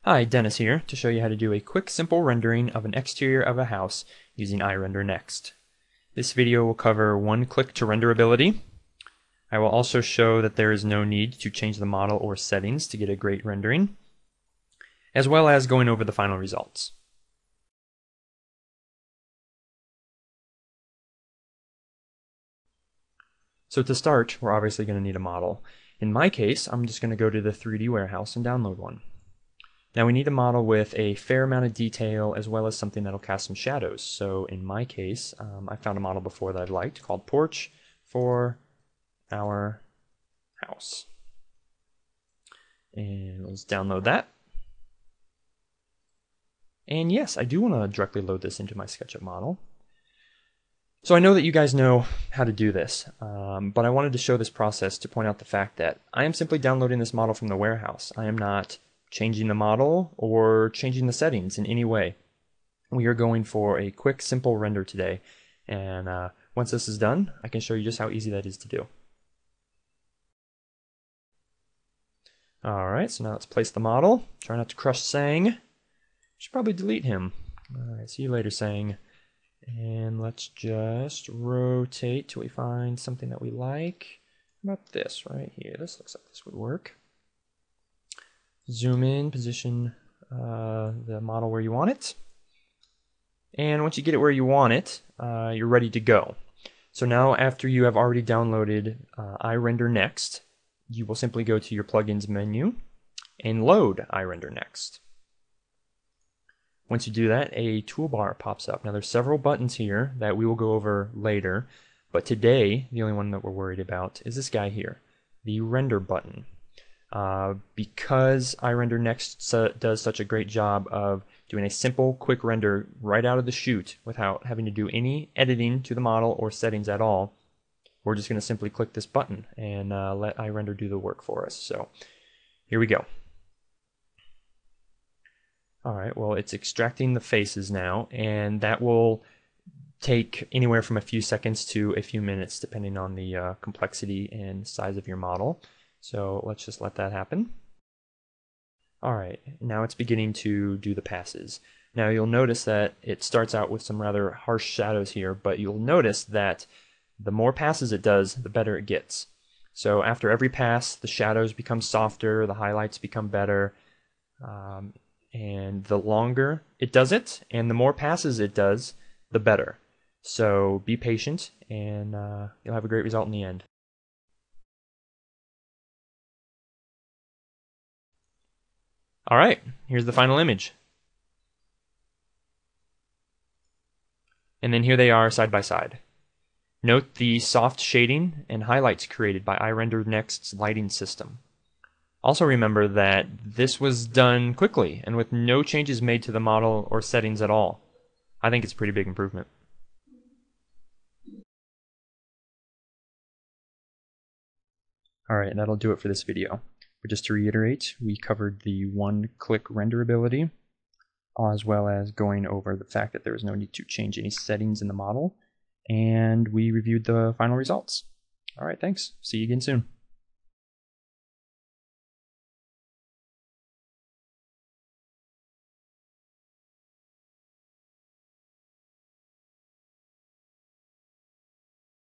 Hi, Dennis here to show you how to do a quick, simple rendering of an exterior of a house using IRender Next. This video will cover one click to renderability. I will also show that there is no need to change the model or settings to get a great rendering, as well as going over the final results. So to start, we're obviously going to need a model. In my case, I'm just going to go to the 3D warehouse and download one. Now we need a model with a fair amount of detail as well as something that'll cast some shadows. So in my case, I found a model before that I've liked called Porch for our house. And let's download that. And yes, I do want to directly load this into my SketchUp model. So I know that you guys know how to do this, but I wanted to show this process to point out the fact that I am simply downloading this model from the warehouse. I am not changing the model or changing the settings in any way. We are going for a quick, simple render today, and once this is done, I can show you just how easy that is to do. Alright, so now let's place the model. Try not to crush Sang. Should probably delete him. Alright, see you later, Sang. And let's just rotate till we find something that we like. How about this right here? This looks like this would work. Zoom in, position the model where you want it. And once you get it where you want it, you're ready to go. So now after you have already downloaded IRender Next, you will simply go to your plugins menu and load IRender Next. Once you do that, a toolbar pops up. Now there's several buttons here that we will go over later, but today the only one that we're worried about is this guy here, the render button. Because IRender Next does such a great job of doing a simple, quick render right out of the chute without having to do any editing to the model or settings at all, we're just going to simply click this button and let IRender do the work for us. So here we go. Alright, well, it's extracting the faces now, and that will take anywhere from a few seconds to a few minutes depending on the complexity and size of your model. So let's just let that happen. Alright, now it's beginning to do the passes. Now you'll notice that it starts out with some rather harsh shadows here, but you'll notice that the more passes it does, the better it gets. So after every pass, the shadows become softer, the highlights become better, and the longer it does it, and the more passes it does, the better. So be patient, and you'll have a great result in the end. Alright, here's the final image. And then here they are side by side. Note the soft shading and highlights created by IRender Next's lighting system. Also remember that this was done quickly and with no changes made to the model or settings at all. I think it's a pretty big improvement. Alright, that'll do it for this video. But just to reiterate, we covered the one-click renderability, as well as going over the fact that there was no need to change any settings in the model, and we reviewed the final results. Alright, thanks. See you again soon.